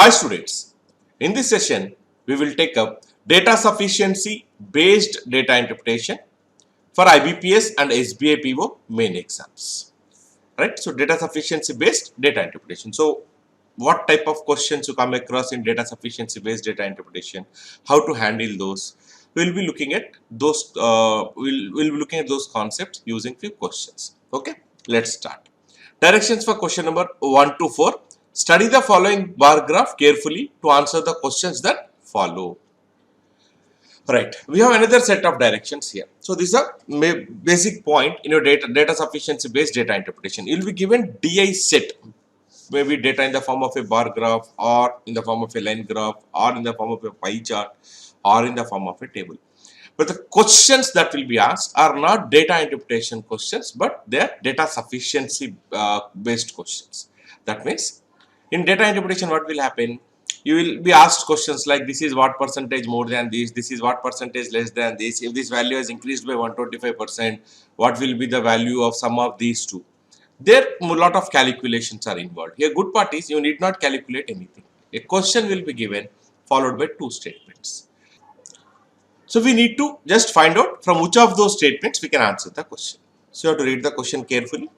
Hi students, in this session we will take up data sufficiency based data interpretation for IBPS and SBI PO main exams. Right, so data sufficiency based data interpretation. So what type of questions you come across in data sufficiency based data interpretation, how to handle those, we'll be looking at those we'll be looking at those concepts using few questions. Okay, let's start. Directions for question number 1 to 4. Study the following bar graph carefully to answer the questions that follow. Right, we have another set of directions here. So this is a basic point in your data sufficiency based data interpretation. You will be given DI set, maybe data in the form of a bar graph, or in the form of a line graph, or in the form of a pie chart, or in the form of a table. But the questions that will be asked are not data interpretation questions, but they are data sufficiency based questions. That means in data interpretation, what will happen? You will be asked questions like, this is what percentage more than this is what percentage less than this. If this value has increased by 125%, what will be the value of sum of these two? There a lot of calculations are involved. Here good part is you need not calculate anything. A question will be given followed by two statements. So we need to just find out from which of those statements we can answer the question. So you have to read the question carefully,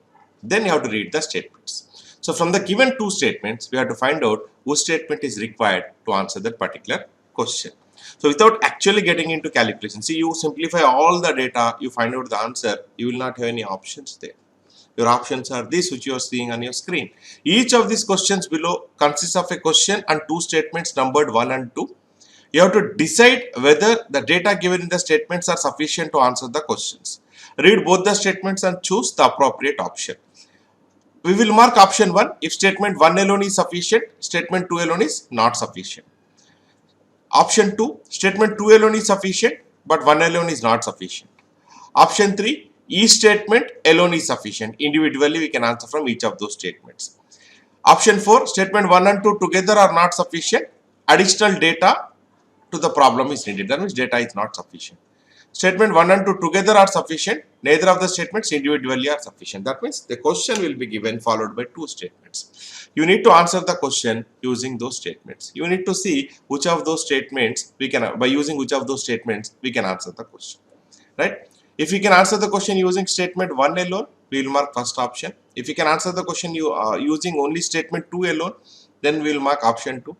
then you have to read the statements. So from the given two statements, we have to find out which statement is required to answer that particular question. So without actually getting into calculation, see, you simplify all the data, you find out the answer, you will not have any options there. Your options are these which you are seeing on your screen. Each of these questions below consists of a question and two statements numbered 1 and 2. You have to decide whether the data given in the statements are sufficient to answer the questions. Read both the statements and choose the appropriate option. We will mark option 1 if statement 1 alone is sufficient, statement 2 alone is not sufficient. Option 2, statement 2 alone is sufficient, but 1 alone is not sufficient. Option 3, each statement alone is sufficient. Individually, we can answer from each of those statements. Option 4, statement 1 and 2 together are not sufficient. Additional data to the problem is needed. That means data is not sufficient. Statement 1 and 2 together are sufficient. Neither of the statements individually are sufficient. That means the question will be given followed by two statements. You need to answer the question using those statements. You need to see which of those statements we can, by using which of those statements we can answer the question. Right? If we can answer the question using statement 1 alone, we will mark first option. If we can answer the question using only statement 2 alone, then we will mark option 2.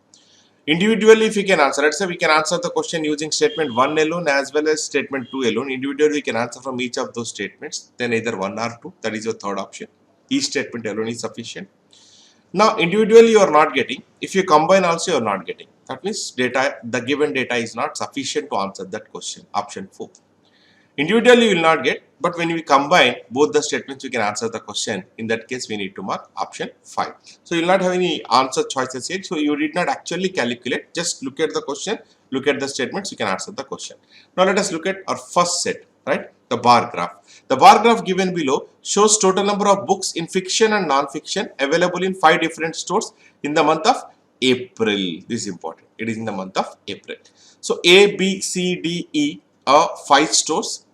Individually, if we can answer, let's say we can answer the question using statement 1 alone as well as statement 2 alone. Individually, we can answer from each of those statements, then either 1 or 2. That is your third option. Each statement alone is sufficient. Now, individually, you are not getting. If you combine also, you are not getting. That means the given data is not sufficient to answer that question. Option 4. Individually, you will not get, but when we combine both the statements, we can answer the question. In that case, we need to mark option 5. So you will not have any answer choices here. So you did not actually calculate. Just look at the question, look at the statements, you can answer the question. Now let us look at our first set, right? The bar graph. The bar graph given below shows total number of books in fiction and non-fiction available in 5 different stores in the month of April. This is important. It is in the month of April. So A, B, C, D, E are 5 stores.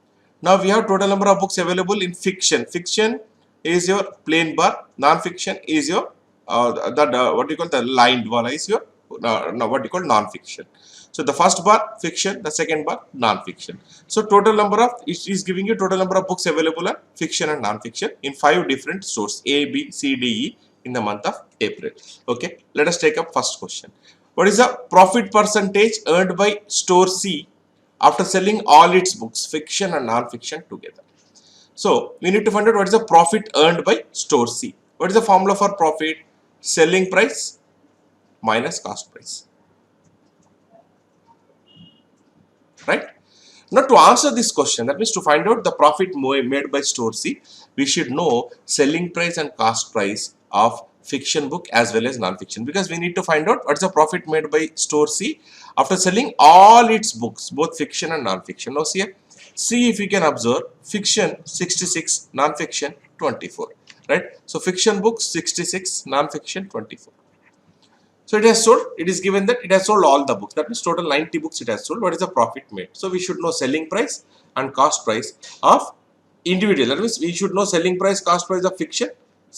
Now we have total number of books available in fiction. Fiction is your plain bar. Non-fiction is your what you call the lined bar is your what you call non-fiction. So the first bar fiction, the second bar non-fiction. So total number of it is giving you total number of books available in fiction and non-fiction in 5 different stores A, B, C, D, E in the month of April. Okay, let us take up first question. What is the profit percentage earned by store C after selling all its books, fiction and non-fiction together? So we need to find out what is the profit earned by store C. What is the formula for profit? Selling price minus cost price. Right? Now to answer this question, that means to find out the profit made by store C, we should know selling price and cost price of fiction book as well as non-fiction, because we need to find out what is the profit made by store C after selling all its books, both fiction and non-fiction. Now see if you can observe fiction 66, non-fiction 24, right? So fiction books 66, non-fiction 24. So it has sold, it is given that it has sold all the books. That means total 90 books it has sold. What is the profit made? So we should know selling price and cost price of individual. That means we should know selling price, cost price of fiction.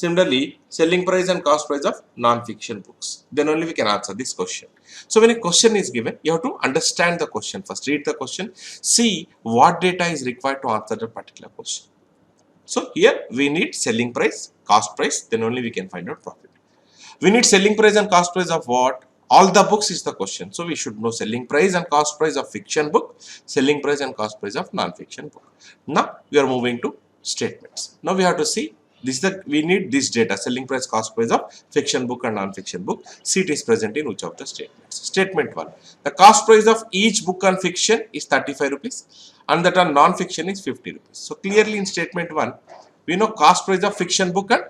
Similarly, selling price and cost price of non-fiction books. Then only we can answer this question. So when a question is given, you have to understand the question first. Read the question, see what data is required to answer the particular question. So here we need selling price, cost price, then only we can find out profit. We need selling price and cost price of what? All the books is the question. So we should know selling price and cost price of fiction book, selling price and cost price of non-fiction book. Now we are moving to statements. Now we have to see this, that we need this data, selling price, cost price of fiction book and non-fiction book. See it is present in which of the statements. Statement 1. The cost price of each book on fiction is 35 rupees and that on non-fiction is 50 rupees. So clearly in statement 1, we know cost price of fiction book and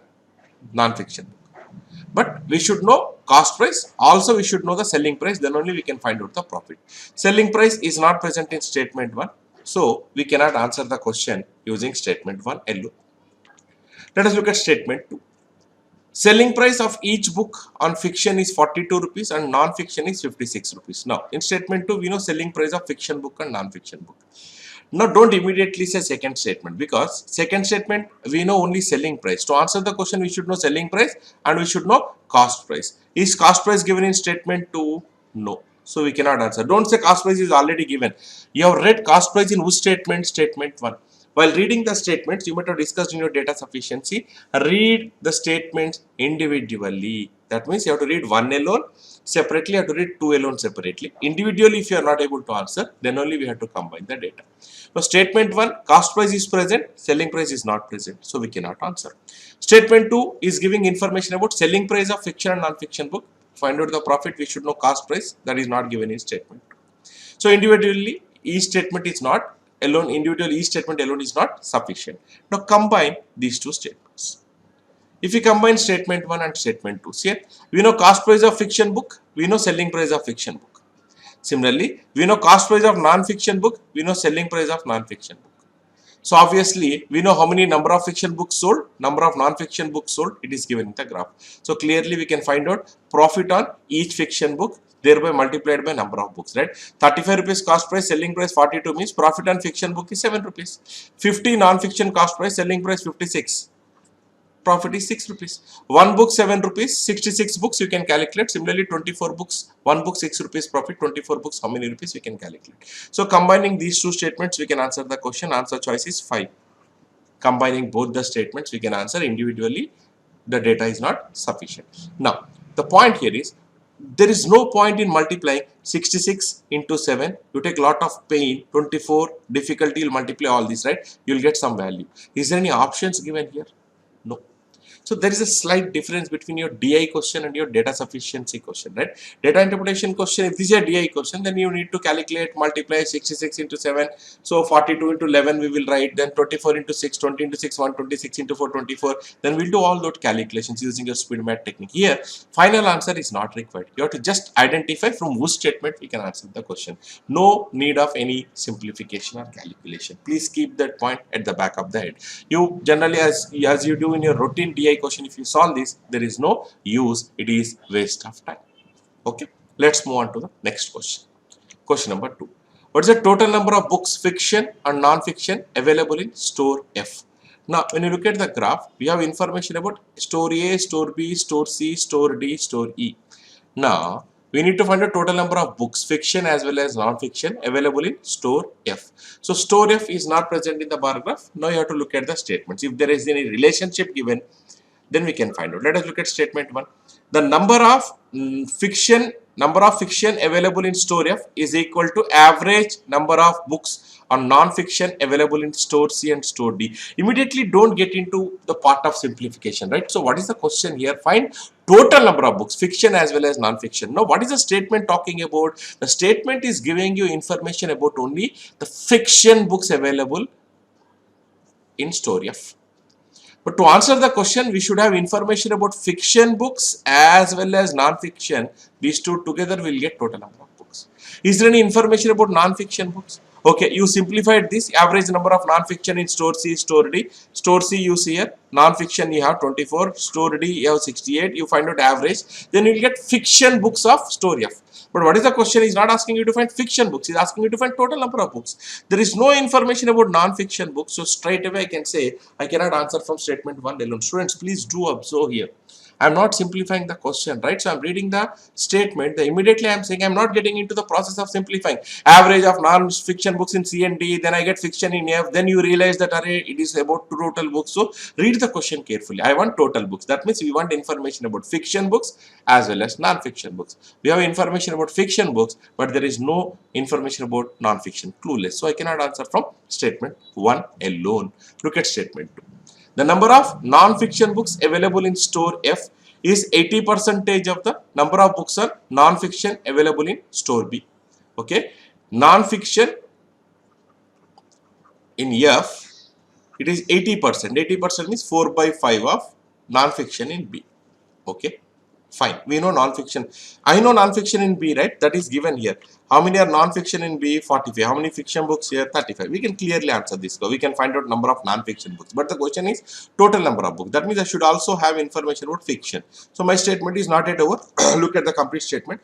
non-fiction book. But we should know cost price, also we should know the selling price, then only we can find out the profit. Selling price is not present in statement 1, so we cannot answer the question using statement 1 alone. Let us look at statement 2. Selling price of each book on fiction is 42 rupees and non-fiction is 56 rupees. Now in statement 2 we know selling price of fiction book and non-fiction book. Now don't immediately say second statement, because second statement we know only selling price. To answer the question we should know selling price and we should know cost price. Is cost price given in statement 2? No. So we cannot answer. Don't say cost price is already given. You have read cost price in which statement? Statement 1. While reading the statements, you might have discussed in your data sufficiency, read the statements individually. That means you have to read one alone separately, you have to read two alone separately. Individually, if you are not able to answer, then only we have to combine the data. So statement 1, cost price is present, selling price is not present, so we cannot answer. Statement 2 is giving information about selling price of fiction and non-fiction book. Find out the profit, we should know cost price, that is not given in statement 2. So individually, each statement is not alone, each statement alone is not sufficient. Now combine these two statements. If we combine statement 1 and statement 2, see, we know cost price of fiction book, we know selling price of fiction book. Similarly, we know cost price of non-fiction book, we know selling price of non-fiction book. So obviously, we know how many number of fiction books sold, number of non-fiction books sold, it is given in the graph. So clearly we can find out profit on each fiction book, thereby multiplied by number of books, right? 35 rupees cost price, selling price 42 means profit on fiction book is 7 rupees. 50 non-fiction cost price, selling price 56. Profit is 6 rupees. One book 7 rupees, 66 books you can calculate. Similarly 24 books, one book 6 rupees profit, 24 books how many rupees we can calculate. So combining these two statements we can answer the question. Answer choice is 5. Combining both the statements we can answer individually. The data is not sufficient. Now the point here is there is no point in multiplying 66 into 7. You take a lot of pain, 24 difficulty, you'll multiply all this, right? You'll get some value. Is there any options given here? No. So there is a slight difference between your DI question and your data sufficiency question, right? Data interpretation question, if this is a DI question, then you need to calculate, multiply 66 into 7. So 42 into 11 we will write, then 24 into 6, 20 into 6, 126 into 4, 24. Then we'll do all those calculations using your speed math technique. Here, final answer is not required. You have to just identify from which statement we can answer the question. No need of any simplification or calculation. Please keep that point at the back of the head. You generally, as you do in your routine DI question, if you solve this, there is no use, it is waste of time. Okay, let's move on to the next question. Question number 2. What is the total number of books, fiction and non-fiction, available in store F? Now when you look at the graph, we have information about store A, store B, store C, store D, store E. Now we need to find the total number of books, fiction as well as non-fiction, available in store F. So store F is not present in the bar graph. Now you have to look at the statements. If there is any relationship given, then we can find out. Let us look at statement 1. The number of fiction available in store F is equal to average number of books or non-fiction available in store C and store D. Immediately don't get into the part of simplification, right? So what is the question here? Find total number of books, fiction as well as non-fiction. Now what is the statement talking about? The statement is giving you information about only the fiction books available in store F. But to answer the question, we should have information about fiction books as well as non-fiction. These two together will get total number of books. Is there any information about non-fiction books? Okay, you simplified this. Average number of non-fiction in store C, store D. Store C you see here, non-fiction you have 24, store D you have 68. You find out average, then you will get fiction books of store F. But what is the question? He's not asking you to find fiction books. He's asking you to find total number of books. There is no information about non-fiction books. So straight away I can say I cannot answer from statement 1 alone. Students, please do observe here. I'm not simplifying the question, right? So I'm reading the statement. Immediately I'm saying I'm not getting into the process of simplifying. Average of non-fiction books in C and D, then I get fiction in F, then you realize that array, it is about total books. So read the question carefully. I want total books. That means we want information about fiction books as well as non-fiction books. We have information about fiction books, but there is no information about non-fiction. Clueless. So I cannot answer from statement 1 alone. Look at statement 2. The number of non-fiction books available in store F is 80% of the number of books are non-fiction available in store B. Okay, non-fiction in F, it is 80%. 80% means 4 by 5 of non-fiction in B. Okay, fine. We know non-fiction. I know non-fiction in B, right? That is given here. How many are non-fiction in B? 45. How many fiction books here? 35. We can clearly answer this. So we can find out number of non-fiction books. But the question is total number of books. That means I should also have information about fiction. So my statement is not yet over. Look at the complete statement.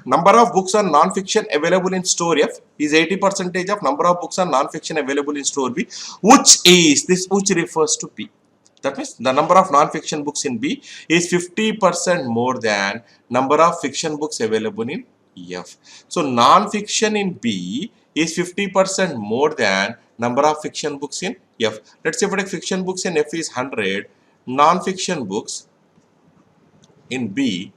Number of books on non-fiction available in store F is 80% of number of books on non-fiction available in store B, which is this, which refers to B. That means the number of non-fiction books in B is 50% more than number of fiction books available in F. So non-fiction in B is 50% more than number of fiction books in F. Let's say for fiction books in F is 100, non-fiction books in B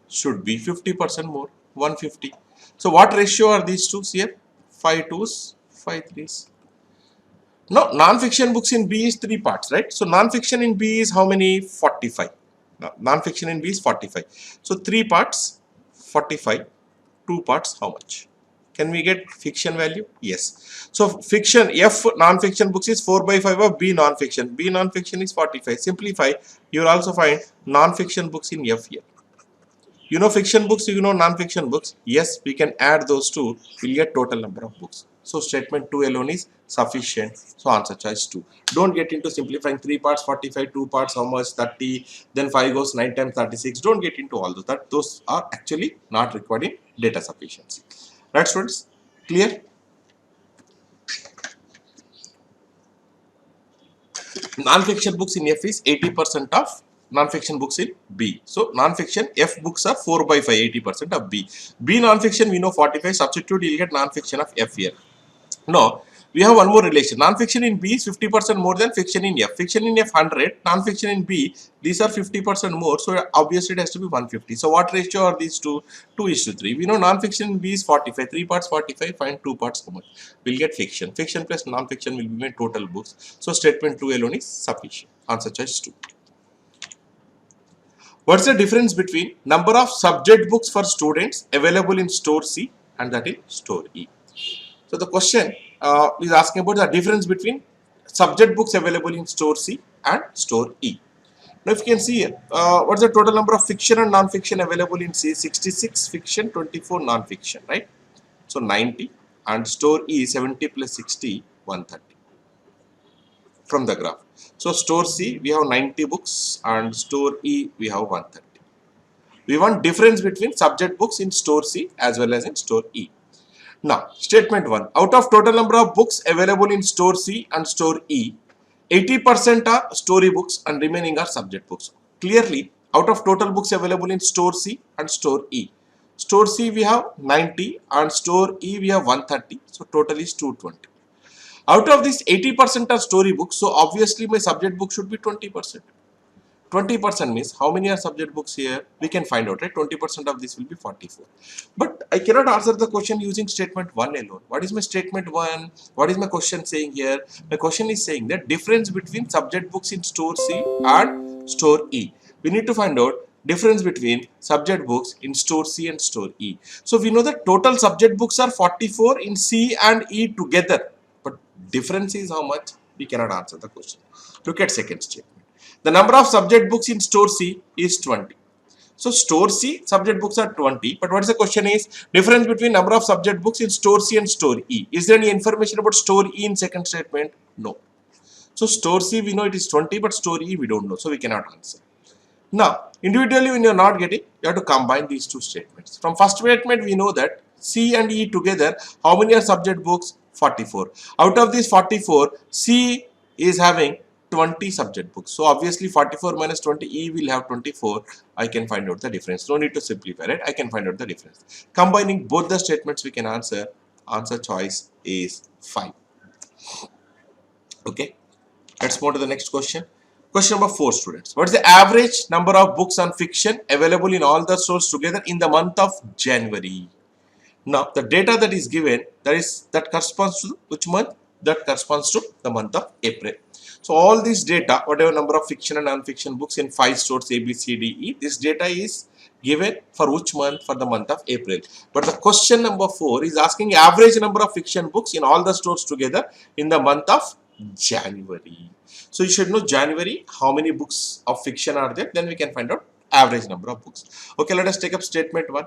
should be 50% more, 150. So what ratio are these two here? 5 2s, 5 3s. No, non-fiction books in B is 3 parts, right? So non-fiction in B is how many? 45. Non-fiction in B is 45. So 3 parts, 45. 2 parts, how much? Can we get fiction value? Yes. So fiction, F non-fiction books is 4 by 5 of B non-fiction. B non-fiction is 45. Simplify, you will also find non-fiction books in F here. You know fiction books, you know non-fiction books. Yes, we can add those two. We'll get total number of books. So statement 2 alone is sufficient. So answer choice 2. Don't get into simplifying 3 parts, 45, 2 parts, how much, 30, then 5 goes 9 times 36. Don't get into all those. Those are actually not required in data sufficiency. Right, students? Clear? Non-fiction books in F is 80% of non-fiction books in B. So non-fiction F books are 4 by 5, 80% of B. B non-fiction we know 45. Substitute, you'll get non-fiction of F here. Now we have one more relation. Non-fiction in B is 50% more than fiction in F. Fiction in F 100, non-fiction in B, these are 50% more. So obviously it has to be 150. So what ratio are these two? 2:3. We know non-fiction in B is 45. 3 parts 45. Find 2 parts how much? We'll get fiction. Fiction plus non-fiction will be my total books. So statement 2 alone is sufficient. Answer choice 2. What's the difference between number of subject books for students available in store C and that in store E? So the question is asking about the difference between subject books available in store C and store E. Now if you can see here, what's the total number of fiction and non-fiction available in C? 66 fiction, 24 non-fiction, right? So 90, and store E 70 plus 60, 130 from the graph. So store C we have 90 books and store E we have 130. We want difference between subject books in store C as well as in store E. Now statement 1, out of total number of books available in store C and store E, 80% are story books and remaining are subject books. Clearly out of total books available in store C and store E, store C we have 90 and store E we have 130, so total is 220. Out of this 80% are story books, so obviously my subject book should be 20%. 20% means how many are subject books here? We can find out, right? 20% of this will be 44. But I cannot answer the question using statement 1 alone. What is my statement 1? What is my question saying here? My question is saying that difference between subject books in store C and store E. We need to find out difference between subject books in store C and store E. So we know that total subject books are 44 in C and E together. But difference is how much? We cannot answer the question. Look at second statement. The number of subject books in store C is 20. So store C subject books are 20, but what is the question is difference between number of subject books in store C and store E. Is there any information about store E in second statement? No. So store C we know it is 20, but store E we don't know, so we cannot answer. Now individually when you are not getting, you have to combine these two statements. From first statement we know that C and E together, how many are subject books? 44. Out of these 44, C is having 20 subject books. So obviously 44 minus 20, E will have 24. I can find out the difference. No need to simplify it. I can find out the difference. Combining both the statements we can answer. Answer choice is 5. Okay. Let's move to the next question. Question number 4, students. What is the average number of books on fiction available in all the stores together in the month of January? Now, the data that is given, that corresponds to which month? That corresponds to the month of April. So, all this data, whatever number of fiction and non-fiction books in 5 stores A, B, C, D, E, this data is given for which month? For the month of April. But the question number 4 is asking average number of fiction books in all the stores together in the month of January. So, you should know January, how many books of fiction are there, then we can find out average number of books. Okay, let us take up statement 1.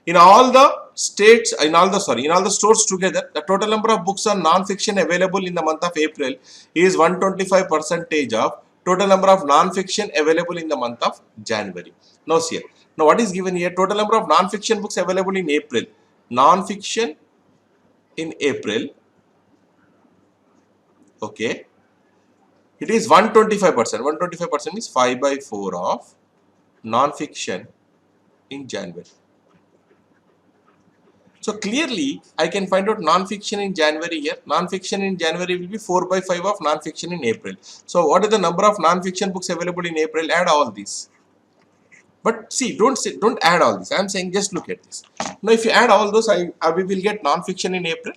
In all the stores together, the total number of books on non-fiction available in the month of April is 125% of total number of non-fiction available in the month of January. Now see here. Now what is given here? Total number of non-fiction books available in April. Non-fiction in April. Okay. It is 125%. 125% is 5 by 4 of non-fiction in January. So clearly, I can find out non-fiction in January here. Non-fiction in January will be 4 by 5 of non-fiction in April. So what is the number of non-fiction books available in April? Add all these. But see, don't add all this. I am saying just look at this. Now if you add all those, we will get non-fiction in April.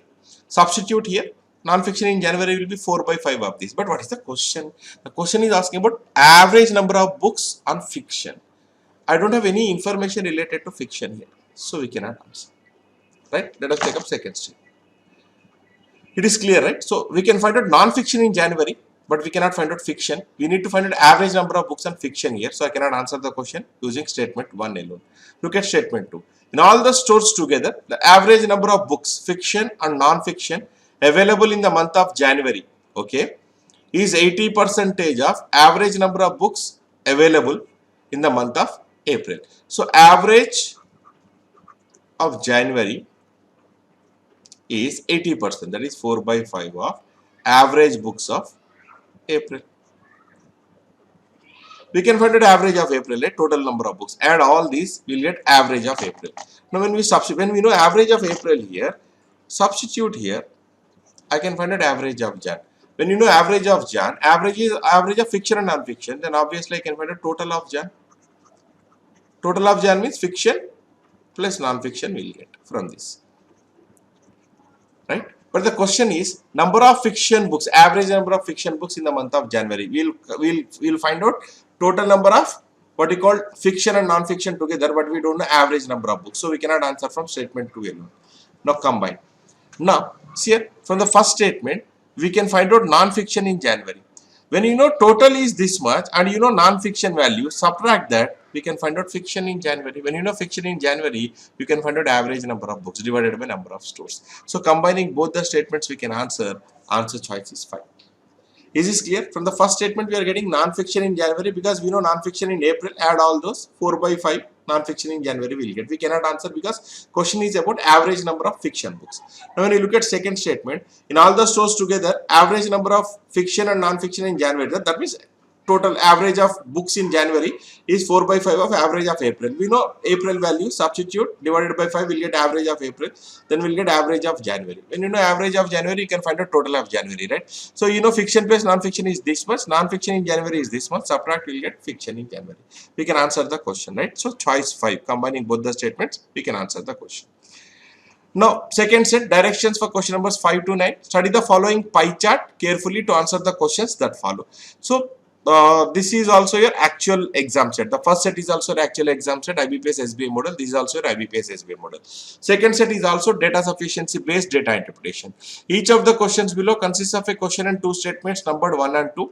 Substitute here. Non-fiction in January will be 4 by 5 of this. But what is the question? The question is asking about average number of books on fiction. I don't have any information related to fiction here. So we cannot answer. Right? Let us take up second step. It is clear, right? So we can find out non-fiction in January, but we cannot find out fiction. We need to find out average number of books on fiction here. So I cannot answer the question using statement 1 alone. Look at statement 2. In all the stores together, the average number of books, fiction and non-fiction, available in the month of January, okay, is 80% of average number of books available in the month of April. So average of January is 80%, that is 4 by 5 of average books of April. We can find out average of April, right? Total number of books. Add all these, we'll get average of April. Now when we know average of April here, substitute here, I can find out average of Jan. When you know average of Jan, average is average of fiction and non-fiction, then obviously I can find out total of Jan. Total of Jan means fiction plus non-fiction we'll get from this. Right? But the question is number of fiction books, average number of fiction books in the month of January. We'll find out total number of what we call fiction and non-fiction together, but we don't know average number of books. So we cannot answer from statement 2 alone. Now combine. Now see here, from the first statement, we can find out non-fiction in January. When you know total is this much and you know non-fiction value, subtract that, we can find out fiction in January. When you know fiction in January, you can find out average number of books divided by number of stores. So combining both the statements, we can answer choice is 5. Is this clear? From the first statement, we are getting non-fiction in January because we know non-fiction in April. Add all those 4 by 5 non-fiction in January we will get. We cannot answer because question is about average number of fiction books. Now when you look at second statement, in all the stores together, average number of fiction and non-fiction in January. That means total average of books in January is 4 by 5 of average of April. We know April value, substitute, divided by 5, we'll get average of April. Then we'll get average of January. When you know average of January, you can find a total of January, right? So you know fiction plus non-fiction is this much, non-fiction in January is this much, subtract, we'll get fiction in January. We can answer the question, right? So choice 5, combining both the statements, we can answer the question. Now, second set, directions for question numbers 5 to 9. Study the following pie chart carefully to answer the questions that follow. So, this is also your actual exam set. The first set is also an actual exam set, IBPS SBA model. This is also your IBPS SBA model. Second set is also data sufficiency based data interpretation. Each of the questions below consists of a question and 2 statements numbered 1 and 2.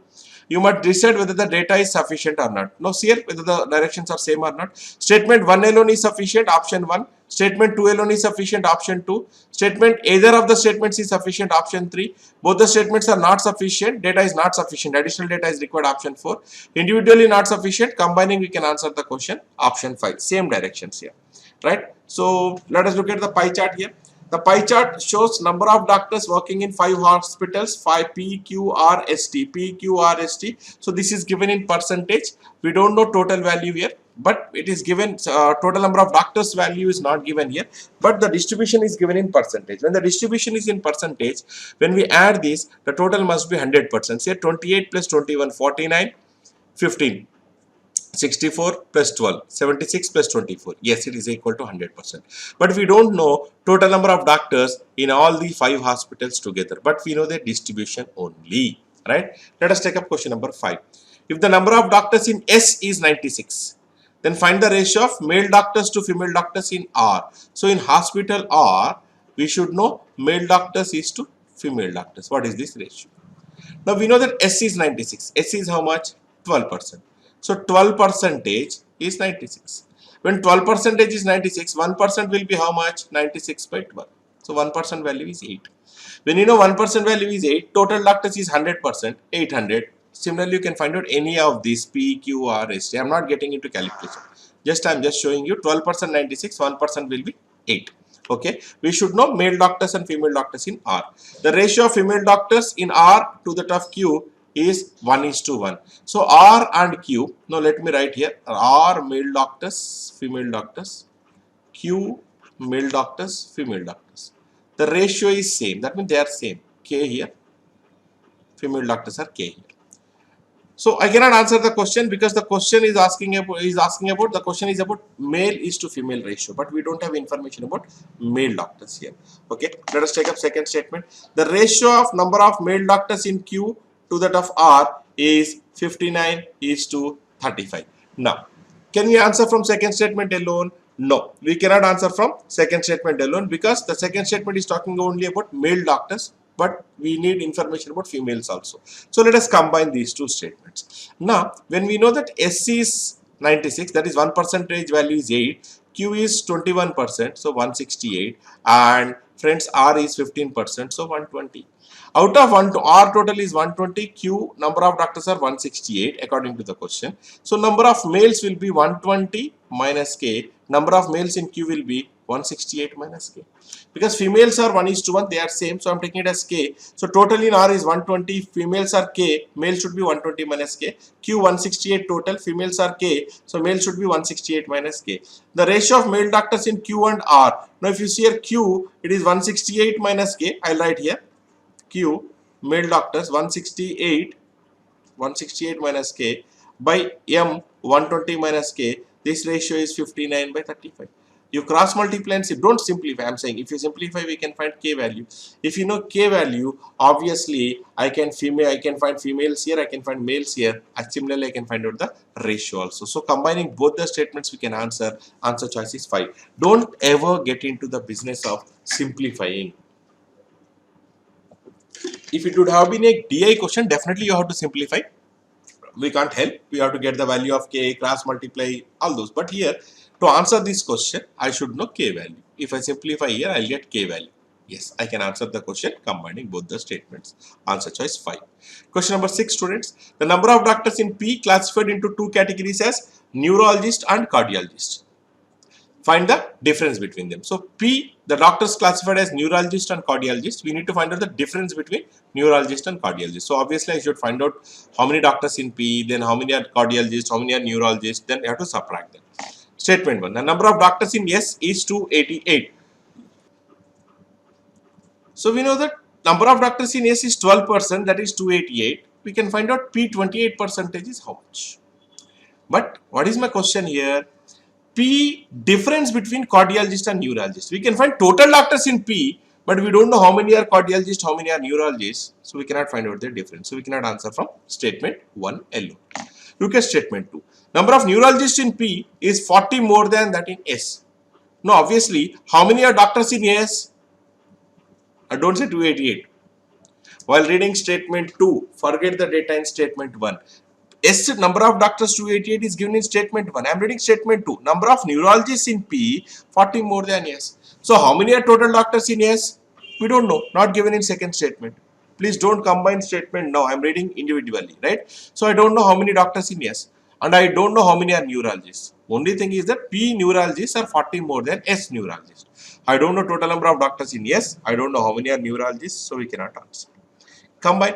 You must decide whether the data is sufficient or not. Now see here whether the directions are same or not. Statement 1 alone is sufficient, option 1. Statement 2 alone is sufficient, option 2. Statement either of the statements is sufficient, option 3. Both the statements are not sufficient, data is not sufficient, additional data is required, option 4. Individually not sufficient, combining we can answer the question, option 5. Same directions here, right? So let us look at the pie chart here. The pie chart shows number of doctors working in 5 hospitals, 5 PQRST, PQRST. So this is given in percentage. We don't know total value here, but it is given, total number of doctors value is not given here, but the distribution is given in percentage. When the distribution is in percentage, when we add this, the total must be 100%. Say 28 plus 21, 49, 15. 64 plus 12, 76 plus 24. Yes, it is equal to 100%. But we don't know total number of doctors in all the 5 hospitals together. But we know the distribution only. Right? Let us take up question number 5. If the number of doctors in S is 96, then find the ratio of male doctors to female doctors in R. So in hospital R, we should know male doctors is to female doctors. What is this ratio? Now we know that S is 96. S is how much? 12%. So 12 percentage is 96. When 12 percentage is 96, 1% will be how much? 96 by 12. So 1% value is 8. When you know 1% value is 8, total doctors is 100%, 800. Similarly, you can find out any of these P, Q, R, S, T. I am not getting into calculation. I am just showing you 12% 96, 1% will be 8. Okay, we should know male doctors and female doctors in R. The ratio of female doctors in R to that of Q is 1:1. So R and Q, now let me write here, R male doctors, female doctors, Q male doctors, female doctors. The ratio is same, that means they are same, K here, female doctors are K here. So I cannot answer the question because the question is asking about the question is about male is to female ratio, but we don't have information about male doctors here. Okay, let us take up second statement. The ratio of number of male doctors in Q to that of R is 59:35. Now, can we answer from second statement alone? No, we cannot answer from second statement alone because the second statement is talking only about male doctors, but we need information about females also. So let us combine these two statements. Now, when we know that S is 96, that is 1% value is 8, Q is 21%, so 168, and friends R is 15%, so 120. Out of R total is 120, Q number of doctors are 168 according to the question. So number of males will be 120 minus K, number of males in Q will be 168 minus K. Because females are 1:1, they are same, so I am taking it as K. So total in R is 120, females are K, male should be 120 minus K. Q 168 total, females are K, so male should be 168 minus K. The ratio of male doctors in Q and R. Now if you see here Q, it is 168 minus K, I will write here. Q male doctors 168 minus K by M 120 minus K. This ratio is 59/35. You cross multiply and see, don't simplify. I am saying if you simplify, we can find K value. If you know K value, obviously I can find females here, I can find males here, and similarly I can find out the ratio also. So combining both the statements, we can answer choice is 5. Don't ever get into the business of simplifying. If it would have been a DI question, definitely you have to simplify. We can't help. We have to get the value of K, cross multiply, all those. But here, to answer this question, I should know K value. If I simplify here, I'll get K value. Yes, I can answer the question combining both the statements. Answer choice 5. Question number 6, students. The number of doctors in P classified into 2 categories as neurologist and cardiologist. Find the difference between them. So P, the doctors classified as neurologist and cardiologist. We need to find out the difference between neurologist and cardiologist. So obviously I should find out how many doctors in P, then how many are cardiologists, how many are neurologists, then I have to subtract them. Statement 1. The number of doctors in S is 288. So we know that number of doctors in S is 12%, that is 288. We can find out P 28% is how much. But what is my question here? P difference between cardiologist and neurologist. We can find total doctors in P, but we don't know how many are cardiologists, how many are neurologists. So we cannot find out the difference. So we cannot answer from statement 1 alone. Look at statement 2. Number of neurologists in P is 40 more than that in S. Now obviously, how many are doctors in S? I don't say 288. While reading statement 2, forget the data in statement 1. S number of doctors 288 is given in statement 1. I am reading statement 2. Number of neurologists in P 40 more than S. So how many are total doctors in S? We don't know. Not given in second statement. Please don't combine statement now. I am reading individually, right? So I don't know how many doctors in S, and I don't know how many are neurologists. Only thing is that P neurologists are 40 more than S neurologists. I don't know total number of doctors in S. I don't know how many are neurologists, so we cannot answer. Combine.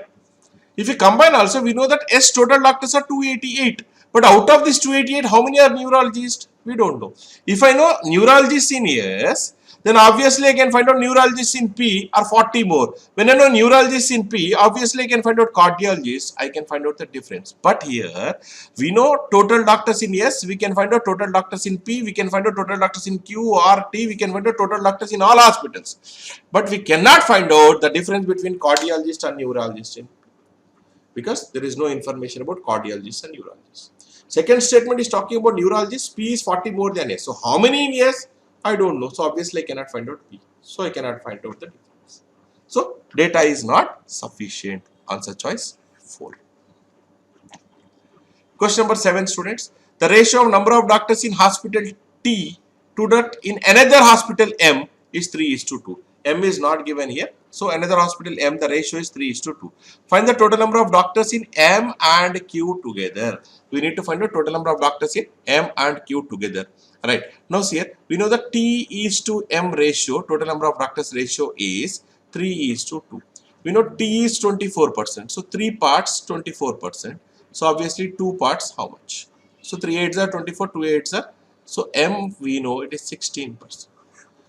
If you combine also, we know that S total doctors are 288. But out of this 288, how many are neurologists? We don't know. If I know neurologists in S, then obviously I can find out neurologists in P are 40 more. When I know neurologists in P, obviously I can find out cardiologists. I can find out the difference. But here, we know total doctors in S, we can find out total doctors in P, we can find out total doctors in Q, R, T, we can find out total doctors in all hospitals. But we cannot find out the difference between cardiologist and neurologist in, because there is no information about cardiologists and neurologists. Second statement is talking about neurologists. P is 40 more than S. So how many in S? I don't know. So obviously I cannot find out P. So I cannot find out the difference. So data is not sufficient. Answer choice 4. Question number 7, students. The ratio of number of doctors in hospital T to that in another hospital M is 3:2. M is not given here. So another hospital M, the ratio is 3:2. Find the total number of doctors in M and Q together. We need to find the total number of doctors in M and Q together. Right. Now see here, we know the T:M ratio, total number of doctors ratio is 3:2. We know T is 24%. So 3 parts 24%. So obviously 2 parts how much? So 3 8s are 24, 2 8s are. So M we know it is 16%.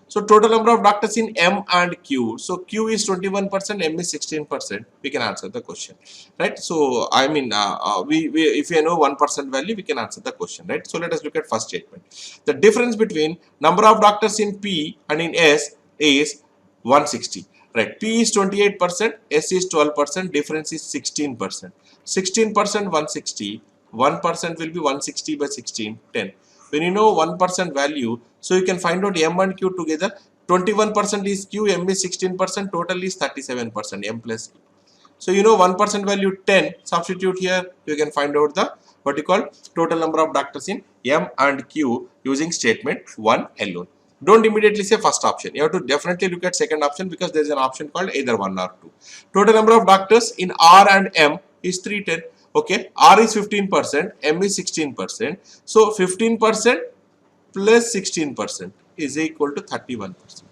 So total number of doctors in M and Q. So Q is 21%, M is 16%. We can answer the question, right? So I mean, if you know 1% value, we can answer the question, right? So let us look at first statement. The difference between number of doctors in P and in S is 160. Right, P is 28%, S is 12%, difference is 16%. 16% 160, 1% will be 160 by 16, 10. When you know 1% value, so you can find out M and Q together. 21% is Q, M is 16%, total is 37%, M plus Q. So you know 1% value 10, substitute here, you can find out the what you call total number of doctors in M and Q using statement 1 alone. Don't immediately say first option. You have to definitely look at second option because there is an option called either 1 or 2. Total number of doctors in R and M is 310. Okay, R is 15%, M is 16%. So 15% plus 16% is equal to 31%.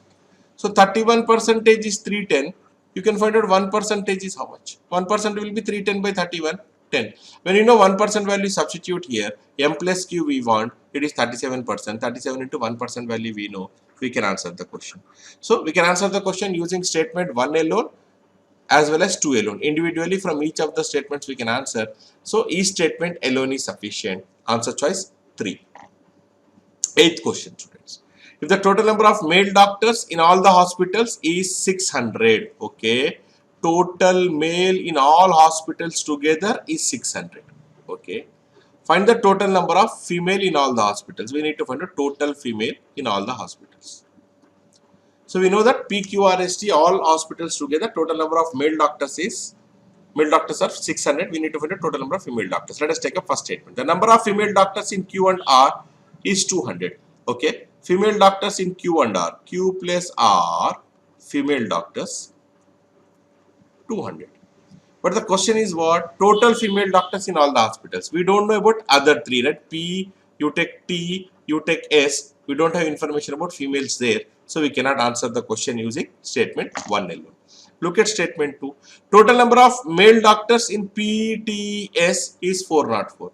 So 31% is 310. You can find out 1% is how much? 1% will be 310 by 31. 10. When you know 1% value, substitute here. M plus Q we want, it is 37%. 37 into 1% value we know. We can answer the question. So we can answer the question using statement 1 alone as well as 2 alone. Individually from each of the statements we can answer. So each statement alone is sufficient. Answer choice 3. 8th question, students. If the total number of male doctors in all the hospitals is 600, okay, total male in all hospitals together is 600, okay. Find the total number of female in all the hospitals. We need to find a total female in all the hospitals. So we know that PQRST, all hospitals together, total number of male doctors are 600. We need to find a total number of female doctors. Let us take a first statement. The number of female doctors in Q and R is 200. Okay. Female doctors in Q and R. Q plus R, female doctors, 200. But the question is what? Total female doctors in all the hospitals. We don't know about other 3, right? P, you take T, you take S. We don't have information about females there. So we cannot answer the question using statement 1 alone. Look at statement 2. Total number of male doctors in PTS is 404.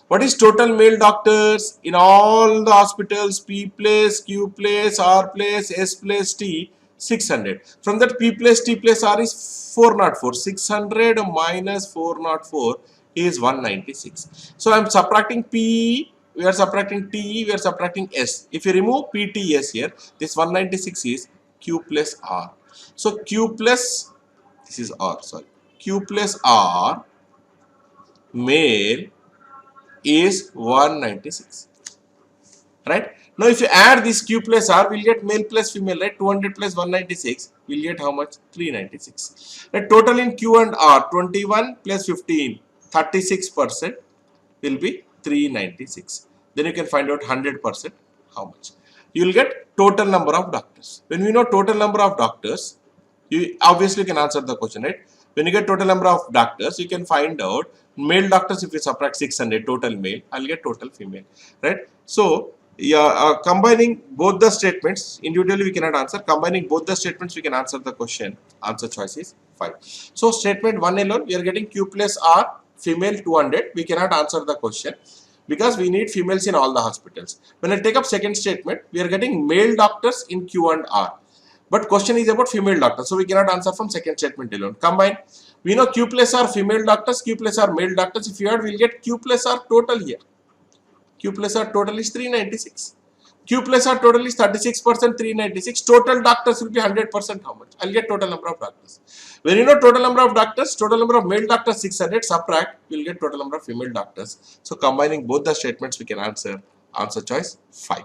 What is total male doctors in all the hospitals? P plus, Q plus, R plus, S plus T, 600. From that P plus T plus R is 404. 600 minus 404 is 196. So I am subtracting P, we are subtracting T, we are subtracting S. If you remove PTS here, this 196 is Q plus R. So Q plus, this is R, sorry, Q plus R male is 196, right? Now if you add this Q plus R, we'll get male plus female, right? 200 plus 196, we'll get how much? 396. The total in Q and R, 21 plus 15, 36% will be 396. Then you can find out 100% how much. You will get total number of doctors. When we know total number of doctors, you obviously can answer the question, right? When you get total number of doctors, you can find out male doctors. If you subtract 600 total male, I'll get total female, right? So yeah, combining both the statements individually we cannot answer. Combining both the statements we can answer the question. Answer choice is 5. So statement 1 alone we are getting Q plus R female 200. We cannot answer the question because we need females in all the hospitals. When I take up second statement, we are getting male doctors in Q and R. But question is about female doctors, so we cannot answer from second statement alone. Combine. We know Q plus R female doctors, Q plus R male doctors. If you add, we'll get Q plus R total here. Q plus R total is 396. Q plus R total is 36%, 396. Total doctors will be 100%. How much? I'll get total number of doctors. When you know total number of doctors, total number of male doctors 600, subtract, you'll get total number of female doctors. So combining both the statements, we can answer choice 5.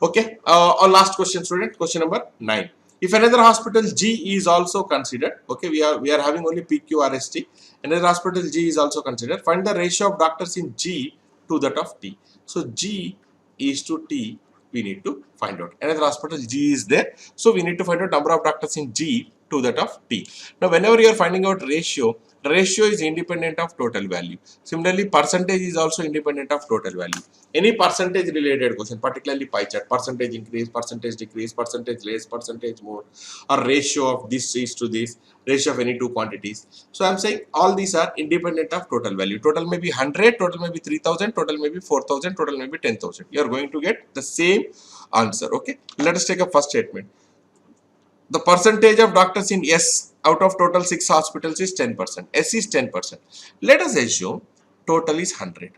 Okay, our last question, student, question number 9. If another hospital G is also considered, okay, we are having only PQRST. Another hospital G is also considered. Find the ratio of doctors in G to that of T. So G is to T, we need to find out. Another hospital G is there, so we need to find out number of doctors in G to that of T. Now, whenever you are finding out ratio, ratio is independent of total value. Similarly, percentage is also independent of total value. Any percentage related question, particularly pie chart, percentage increase, percentage decrease, percentage less, percentage more, or ratio of this is to this, ratio of any two quantities. So I am saying all these are independent of total value. Total may be 100, total may be 3000, total may be 4000, total may be 10,000. You are going to get the same answer. Okay, let us take a first statement. The percentage of doctors in S out of total 6 hospitals is 10%. S is 10%. Let us assume total is 100.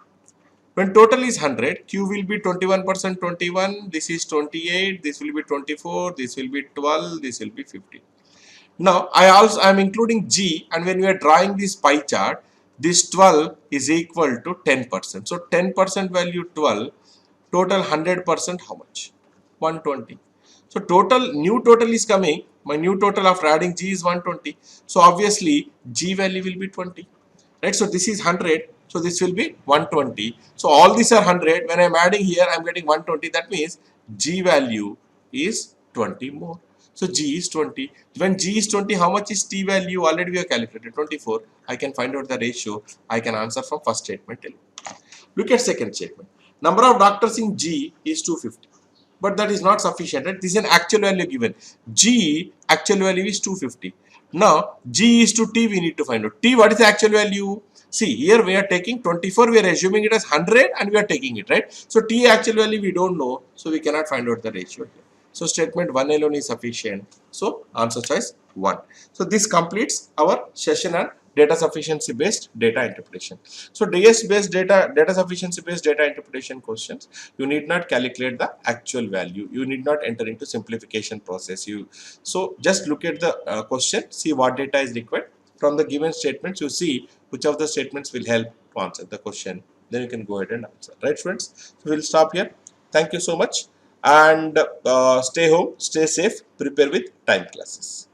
When total is 100, Q will be 21%, 21, this is 28, this will be 24, this will be 12, this will be 15. Now, I am including G, and when we are drawing this pie chart, this 12 is equal to 10%. So, 10% value 12, total 100% how much? 120. So, total, new total is coming, my new total after adding G is 120. So, obviously, G value will be 20. Right? So, this is 100. So, this will be 120. So, all these are 100. When I am adding here, I am getting 120. That means G value is 20 more. So, G is 20. When G is 20, how much is T value? Already we have calculated 24. I can find out the ratio. I can answer from first statement. Look at second statement. Number of doctors in G is 250. But that is not sufficient. Right? This is an actual value given. G actual value is 250. Now, G is to T, we need to find out. T, what is the actual value? See, here we are taking 24, we are assuming it as 100 and we are taking it, right? So, T actual value we don't know, so we cannot find out the ratio here. So, statement 1 alone is sufficient. So, answer choice 1. So, this completes our session on data sufficiency based data interpretation. So, DS based data sufficiency based data interpretation questions, you need not calculate the actual value. You need not enter into simplification process. So, just look at the question, see what data is required. From the given statements, you see which of the statements will help to answer the question. Then you can go ahead and answer. Right, friends? So, we'll stop here. Thank you so much. And stay home, stay safe, prepare with time classes.